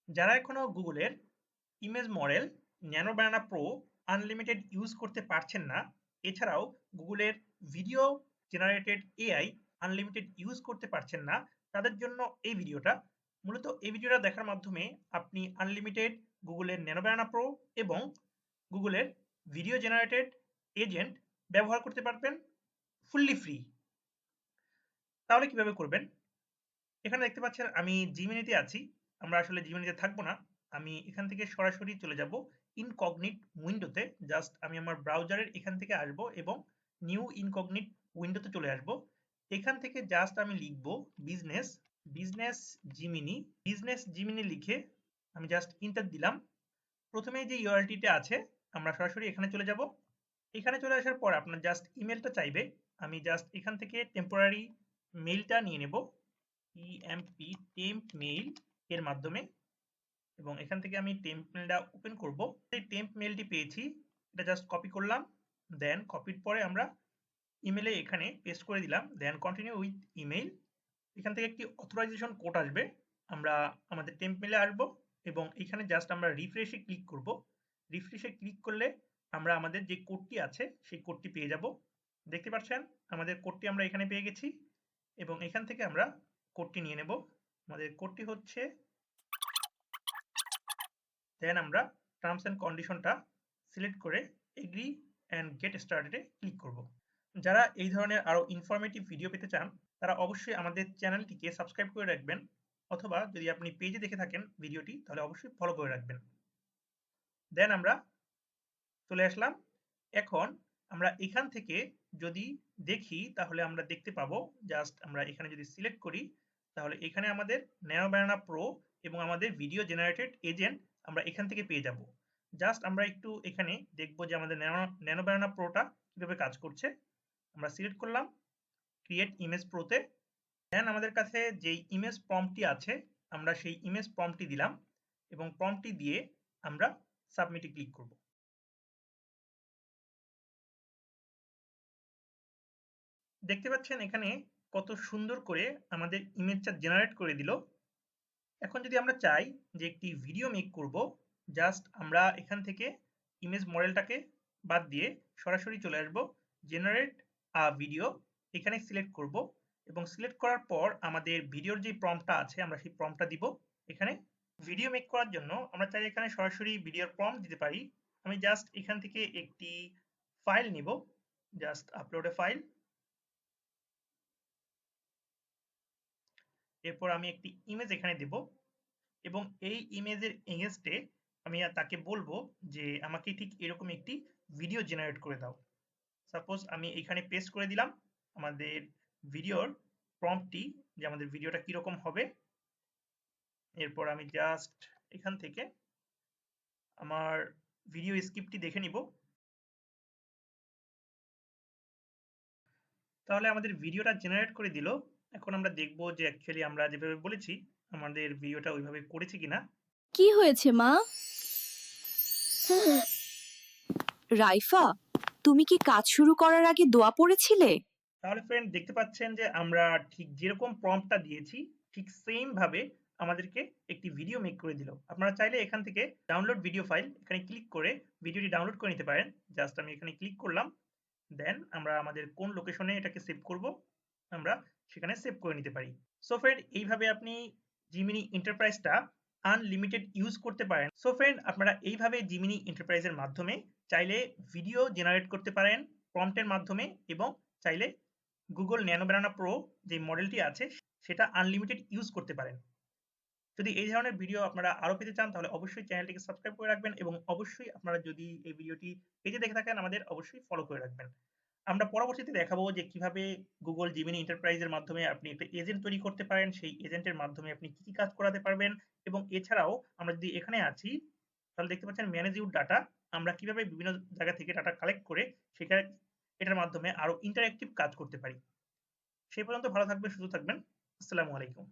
যারা এখনো গুগলের image model nano banana pro unlimited use করতে পারছেন না, এছাড়াও গুগলের video generated AI unlimited use করতে পারছেন না, তাদের জন্য এই ভিডিওটা। মূলত এই ভিডিওটা দেখার মাধ্যমে আপনি আনলিমিটেড গুগলের ন্যানো ব্যানানা প্রো এবং গুগলের ভিডিও জেনারেটেড এজেন্ট ব্যবহার করতে পারবেন ফুললি ফ্রি। তাহলে কিভাবে করবেন? এখানে দেখতে পাচ্ছেন আমি জিমিনিতে আছি। আমরা আসলে জিমিনিতে থাকবো না। আমি এখান থেকে সরাসরি চলে যাব ইনকগনিট উইন্ডোতে। জাস্ট আমি আমার ব্রাউজারের এখান থেকে আসবো এবং নিউ ইনকগনিট উইন্ডোতে চলে আসবো। এখান থেকে জাস্ট আমি লিখবো business business Gemini business Gemini লিখে আমি জাস্ট ইন্টার দিলাম। প্রথমে যে ইউআরএলটিটা আছে আমরা সরাসরি এখানে চলে যাব। এখানে চলে আসার পর আপনার জাস্ট ইমেলটা চাইবে। আমি জাস্ট এখান থেকে টেম্পোরারি মেইলটা নিয়ে নেব, ইএমপি টেম্প মেইল এর মাধ্যমে, এবং এখান থেকে আমি টেম্প মেইলটা ওপেন করব। এই টেম্প মেইলটি পেয়েছি, এটা জাস্ট কপি করলাম। দেন কপির পরে আমরা ইমেলে এখানে পেস্ট করে দিলাম। Then continue with email. এখান থেকে একটি অথরাইজেশন কোড আসবে। আমরা আমাদের টেম্প মেইলে আসবো এবং এখানে জাস্ট আমরা রিফ্রেশে ক্লিক করব। রিফ্রেশে ক্লিক করলে আমরা আমাদের যে কোডটি আছে সেই কোডটি পেয়ে যাব। দেখতে পাচ্ছেন আমাদের কোডটি আমরা এখানে পেয়ে গেছি এবং এখান থেকে আমরা কোডটি নিয়ে নেব। আমাদের কোডটি হচ্ছে, দেন আমরা টার্মস অ্যান্ড কন্ডিশনটা সিলেক্ট করে এগ্রি অ্যান্ড গেট স্টার্টেডে ক্লিক করব। যারা এই ধরনের আরও ইনফরমেটিভ ভিডিও পেতে চান তারা অবশ্যই আমাদের চ্যানেলটিকে সাবস্ক্রাইব করে রাখবেন, অথবা যদি আপনি পেজে দেখে থাকেন ভিডিওটি তাহলে অবশ্যই ফলো করে রাখবেন। দেন আমরা চলে আসলাম। এখন আমরা এখান থেকে যদি দেখি তাহলে আমরা দেখতে পাবো, জাস্ট আমরা এখানে যদি সিলেক্ট করি তাহলে এখানে আমাদের ন্যানো ব্যানানা প্রো এবং আমাদের ভিডিও জেনারেটেড এজেন্ট আমরা এখান থেকে পেয়ে যাব। জাস্ট আমরা একটু এখানে দেখবো যে আমাদের ন্যানো ব্যানানা প্রোটা কিভাবে কাজ করছে। আমরা সিলেক্ট করলাম ক্রিয়েট ইমেজ প্রোতে। দেন আমাদের কাছে যেই ইমেজ প্রম্পটটি আছে আমরা সেই ইমেজ প্রম্পটটি দিলাম এবং প্রম্পটটি দিয়ে আমরা সাবমিটে ক্লিক করব। দেখতে পাচ্ছেন এখানে কত সুন্দর করে আমাদের ইমেজটা জেনারেট করে দিল। এখন যদি আমরা চাই যে একটি ভিডিও মেক করব, জাস্ট আমরা এখান থেকে ইমেজ মডেলটাকে বাদ দিয়ে সরাসরি চলে আসব জেনারেট আ ভিডিও, এখানে সিলেক্ট করব এবং সিলেক্ট করার পর আমাদের ভিডিওর যে প্রম্পটটা আছে আমরা সেই প্রম্পটটা দিব। এখানে ভিডিও মেক করার জন্য আমরা চাই এখানে সরাসরি ভিডিওর প্রম্পট দিতে পারি। আমি জাস্ট এখান থেকে একটি ফাইল নিব, জাস্ট আপলোড এ ফাইল। এরপর আমি একটি ইমেজ এখানে দেব এবং এই ইমেজের এগেইনস্টে আমি তাকে বলবো যে আমাকে ঠিক এরকম একটি ভিডিও জেনারেট করে দাও। সাপোজ আমি এখানে পেস্ট করে দিলাম আমাদের ভিডিওর প্রম্পটটি, যে আমাদের ভিডিওটা কিরকম হবে। এরপর আমি জাস্ট এখান থেকে আমার ভিডিও স্ক্রিপ্টটি দেখে নিব। তাহলে আমাদের ভিডিওটা জেনারেট করে দিল। এখন আমরা দেখব যে অ্যাকচুয়ালি আমরা যেভাবে বলেছি আমাদের ভিডিওটা ওইভাবে করেছি কিনা। কি হয়েছে মা? রাইফা, তুমি কি কাজ শুরু করার আগে দোয়া পড়েছিলে? তাহলে ফ্রেন্ড দেখতে পাচ্ছেন যে আমরা ঠিক যেরকম প্রম্পটটা দিয়েছি ঠিক সেম ভাবে আমাদেরকে একটি ভিডিও মেক করে দিল। আপনারা চাইলে এখান থেকে ডাউনলোড ভিডিও ফাইল এখানে ক্লিক করে ভিডিওটি ডাউনলোড করে নিতে পারেন। জাস্ট আমি এখানে ক্লিক করলাম। দেন আমরা আমাদের কোন লোকেশনে এটাকে সেভ করব আমরা সেখানে সেভ করে নিতে পারি। সো ফ্রেন্ড এইভাবে আপনি জিমিনি এন্টারপ্রাইজটা আনলিমিটেড ইউজ করতে পারেন। সো ফ্রেন্ড আপনারা এইভাবে জিমিনি এন্টারপ্রাইজের মাধ্যমে চাইলে ভিডিও জেনারেট করতে পারেন প্রম্পটের মাধ্যমে, এবং চাইলে গুগল ন্যানো ব্যানানা প্রো যে মডেলটি আছে সেটা আনলিমিটেড ইউজ করতে পারেন। যদি এই ধরনের ভিডিও আপনারা আরো পেতে চান তাহলে অবশ্যই চ্যানেলটিকে সাবস্ক্রাইব করে রাখবেন এবং অবশ্যই আপনারা যদি এই ভিডিওটি পেজে দেখে থাকেন আমাদের অবশ্যই ফলো করে রাখবেন। আমরা পরবর্তীতে দেখাবো যে কিভাবে গুগল জিমিনি এন্টারপ্রাইজের মাধ্যমে আপনি একটা এজেন্ট তৈরি করতে পারেন, সেই এজেন্টের মাধ্যমে আপনি কি কি কাজ করাতে পারবেন। এবং এছাড়াও আমরা যদি এখানে আছি তাহলে দেখতে পাচ্ছেন ম্যানেজ ইউর ডাটা, আমরা কিভাবে বিভিন্ন জায়গা থেকে ডাটা কালেক্ট করে সেখানে এটার মাধ্যমে আরো ইন্টারেক্টিভ কাজ করতে পারি। সেই পর্যন্ত ভালো থাকবেন, সুস্থ থাকবেন। আসসালামু আলাইকুম।